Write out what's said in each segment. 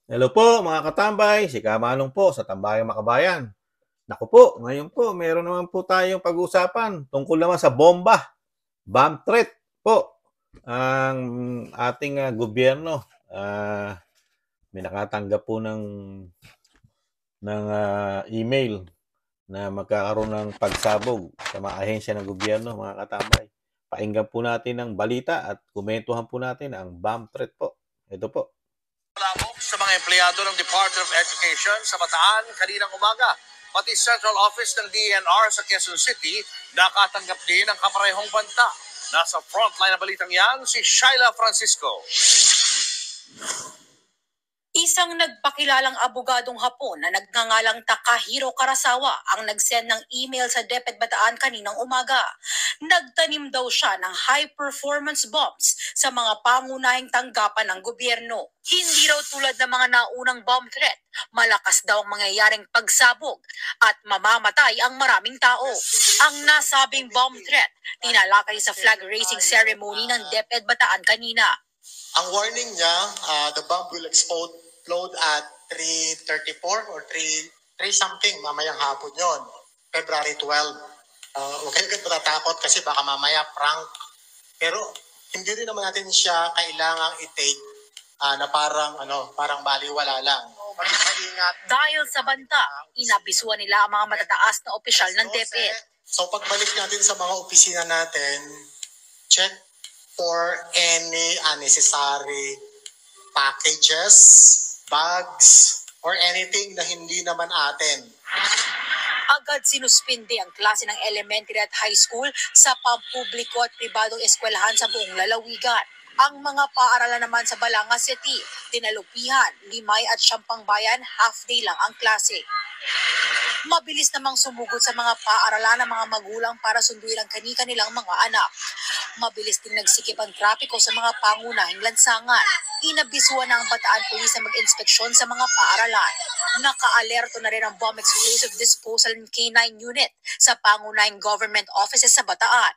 Hello po mga katambay, si Kamanong po sa Tambayang Makabayan. Naku po, ngayon po meron naman po tayong pag-usapan tungkol naman sa bomba, bomb threat po. Ang ating gobyerno, may nakatanggap po ng email na magkakaroon ng pagsabog sa mga ahensya ng gobyerno, mga katambay. Pakinggan po natin ang balita at komentuhan po natin ang bomb threat po. Ito po. Lamok sa mga empleyado ng Department of Education sa Bataan kaninang umaga. Pati Central Office ng DENR sa Quezon City nakatanggap din ng kaparehong banta. Nasa frontline na balitang yan si Shaila Francisco. Isang nagpakilalang abogadong Hapon na nagngangalang Takahiro Karasawa ang nag-send ng email sa DepEd Bataan kaninang umaga. Nagtanim daw siya ng high-performance bombs sa mga pangunahing tanggapan ng gobyerno. Hindi raw tulad ng mga naunang bomb threat, malakas daw ang mangyayaring pagsabog at mamamatay ang maraming tao. Ang nasabing bomb threat, tinalakay sa flag raising ceremony ng DepEd Bataan kanina. Ang warning niya, the bomb will explode at 3:34 or 3 something mamayang hapon yon, February 12. Huwag kayo matatakot kasi baka mamaya prank. Pero hindi rin naman natin siya kailangang i-take na parang baliwala lang. Maingat. Dahil sa banta, inabisuan nila ang mga matataas na opisyal ng DepEd. So pagbalik natin sa mga opisina natin, check for any unnecessary packages, bags, or anything na hindi naman atin. Agad sinuspinde ang klase ng elementary at high school sa pampubliko at pribadong eskwelahan sa buong lalawigan. Ang mga paaralan naman sa Balanga City, Dinalupihan, Limay at Siampang Bayan, half-day lang ang klase. Mabilis namang sumugod sa mga paaralan ng mga magulang para sunduin ang kani-kanilang mga anak. Mabilis din nagsikip ang trapiko sa mga pangunahing lansangan. Inabisuan ng Bataan Police na mag-inspeksyon sa mga paaralan. Naka-alerto na rin ang Bomb Explosive Disposal and K9 Unit sa pangunahing government offices sa Bataan.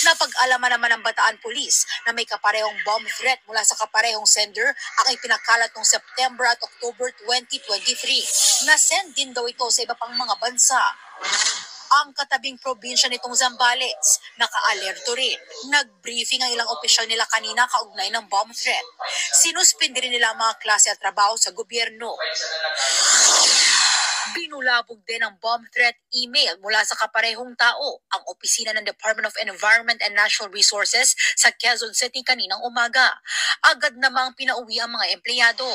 Napag-alaman naman ng Bataan Police na may kaparehong bomb threat mula sa kaparehong sender ang ipinakalat noong September at October 2023. Na-send din daw ito sa iba pang mga bansa. Ang katabing probinsya nitong Zambales, naka-alerto rin. Nag-briefing ang ilang opisyal nila kanina kaugnay ng bomb threat. Sinuspindi rin nila ang mga klase at trabaho sa gobyerno. Binulabog din ang bomb threat email mula sa kaparehong tao ang opisina ng Department of Environment and Natural Resources sa Quezon City kaninang umaga. Agad namang pinauwi ang mga empleyado.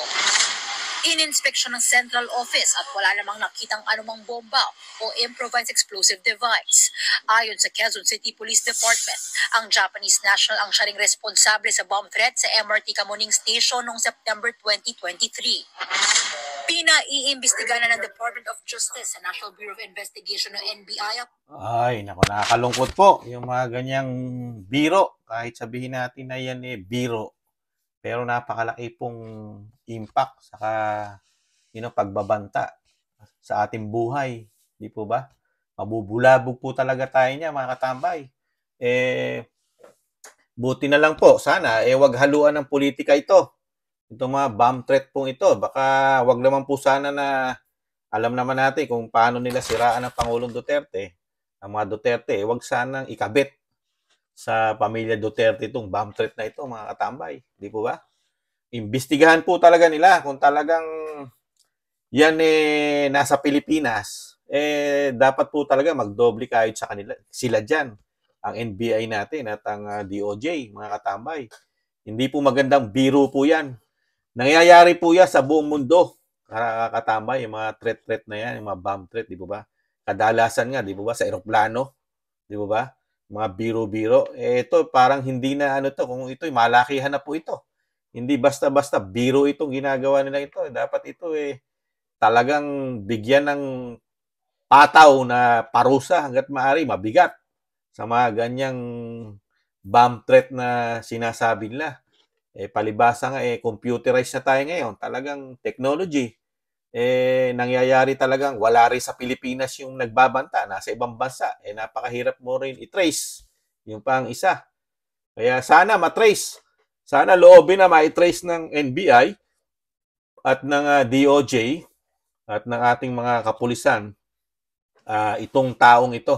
Ininspeksyon ng Central Office at wala namang nakitang anumang bomba o improvised explosive device. Ayon sa Quezon City Police Department, ang Japanese national ang siya ring responsable sa bomb threat sa MRT Kamuning Station noong September 2023. Pinaiimbestigahan na ng Department of Justice sa National Bureau of Investigation ng NBI. Ay, naku, nakakalungkot po yung mga ganyang biro. Kahit sabihin natin na yan biro. Pero napakalaki pong impact saka pagbabanta sa ating buhay. Di po ba? Mabubulabog po talaga tayo niya, mga katambay. Buti na lang po. Sana, wag haluan ng politika ito. Itong mga bomb threat pong ito. Baka wag naman po sana na alam naman natin kung paano nila siraan ang Pangulong Duterte. Ang mga Duterte, wag sanang ikabit sa pamilya Duterte itong bomb threat na ito, mga katambay. Di po ba? Imbestigahan po talaga nila kung talagang yan nasa Pilipinas, dapat po talaga magdoble kahit sa kanila. Sila dyan, ang NBI natin at ang DOJ, mga katambay. Hindi po magandang biro po yan. Nangyayari po yan sa buong mundo, katambay, yung mga threat na yan, yung mga bomb threat, di po ba? Kadalasan nga, di po ba, sa eroplano, di po ba? Mga biro-biro. Ito, parang hindi na kung ito'y malakihan na po ito. Hindi basta-basta biro itong ginagawa nila ito. Dapat ito talagang bigyan ng pataw na parusa hanggat maaari, mabigat sa mga ganyang bomb threat na sinasabi nila. Palibasa nga, computerized na tayo ngayon. Talagang technology. Nangyayari talagang wala rin sa Pilipinas yung nagbabanta. Nasa ibang bansa. Napakahirap mo rin i-trace. Yung pang isa. Kaya sana matrace. Sana loobin na ma-trace ng NBI at ng DOJ at ng ating mga kapulisan itong taong ito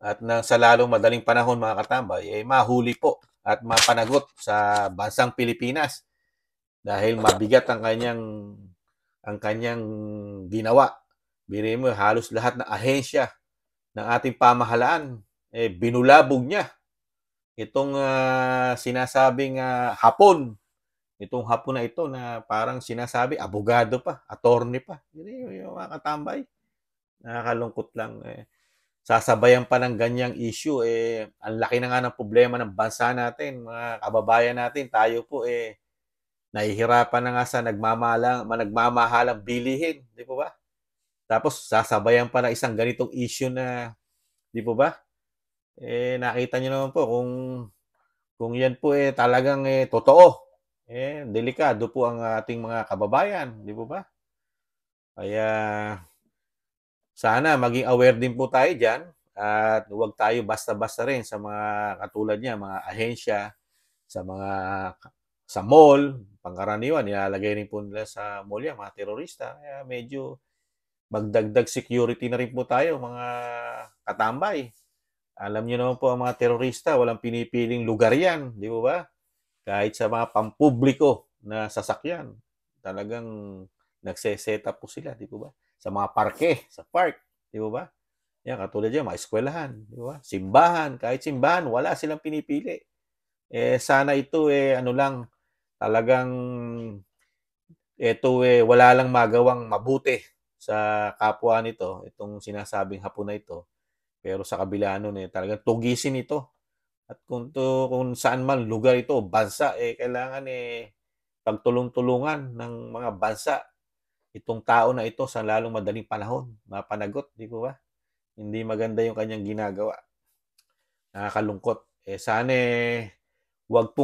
at sa lalong madaling panahon mga katambay, mahuli po at mapanagot sa bansang Pilipinas dahil mabigat ang kanyang ginawa. Biro mo, halos lahat ng ahensya ng ating pamahalaan, binulabog niya itong sinasabing Hapon. Itong Hapon na ito na parang sinasabi, abogado pa, attorney pa. Yun yung mga katambay. Nakakalungkot lang. Sasabayan pa ng ganyang issue. Ang laki na nga ng problema ng bansa natin, mga kababayan natin. Tayo po, nahihirapan na nga sa nagmamahalang bilihin. Di po ba? Tapos, sasabayan pa ng isang ganitong issue na, di po ba? Nakita nyo naman po kung yan po talagang totoo. Delikado po ang ating mga kababayan, di po ba? Kaya sana maging aware din po tayo diyan at huwag tayo basta-basta rin sa mga katulad niya, mga ahensya, sa mall, pangkaraniwan nilalagay rin po nila sa mall yan, mga terorista. Kaya medyo magdagdag security na rin po tayo, mga katambay. Alam niyo naman po ang mga terorista, walang pinipiling lugar yan, di po ba? Kahit sa mga pampubliko na sasakyan, talagang nagse-set up po sila, di po ba? Sa mga parke, sa park, di po ba? Yan, katulad yan, mga eskwelahan, di ba? Simbahan, kahit simbahan, wala silang pinipili. Sana ito, ano lang, talagang, wala lang magawang mabuti sa kapwa nito, itong sinasabing Hapon na ito. Pero sa kabila nun, talagang tugisin ito. At kung saan man lugar ito, bansa, kailangan pagtulong-tulungan ng mga bansa itong tao na ito sa lalong madaling panahon. Mapanagot, di po ba? Hindi maganda yung kanyang ginagawa. Nakakalungkot. Sana wag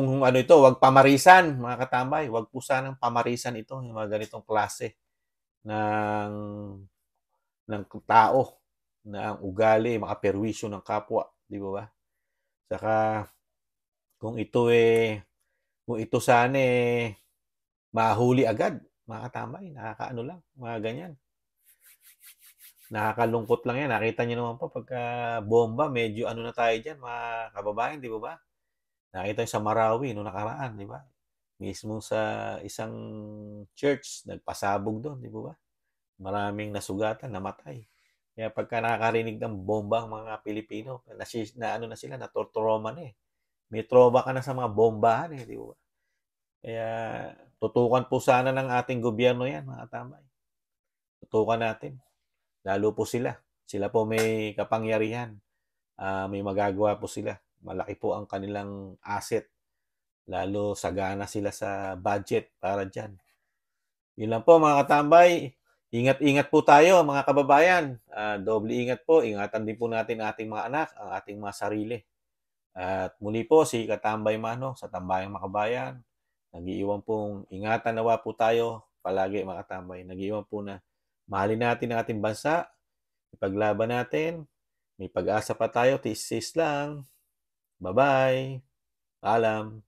pamarisan, mga katambay. Wag po sanang pamarisan ito, yung mga ganitong klase ng tao na ang ugali, makaperwisyo ng kapwa, di ba? Saka kung ito sana mahuli agad, mga katambay, nakakaano lang, mga ganyan. Nakakalungkot lang yan. Nakita niyo naman po pagka bomba, medyo ano na tayo dyan, mga kababayan, di ba? Nakita niyo sa Marawi noong nakaraan, di ba? Mismo sa isang church, nagpasabog doon, di ba? Maraming nasugatan, namatay. Kaya pagka nakakarinig ng bomba ang mga Pilipino, na sila, natortroma na eh. May trauma ka na sa mga bombahan eh, di ba? Kaya tutukan po sana ng ating gobyerno yan, mga tambay. Tutukan natin. Lalo po sila. Sila po may kapangyarihan. May magagawa po sila. Malaki po ang kanilang asset. Lalo sagana sila sa budget para dyan. Yun lang po mga katambay. Ingat-ingat po tayo mga kababayan. Doble ingat po. Ingatan din po natin ating mga anak, ang ating mga sarili. At muli po si Katambay Mano sa Tambayang Makabayan. Nag-iiwan pong ingatan nawa po tayo palagi mga katambay. Nag-iiwan po na mahalin natin ang ating bansa. Ipaglaban natin. May pag-asa pa tayo. Tiis lang. Bye-bye. Paalam.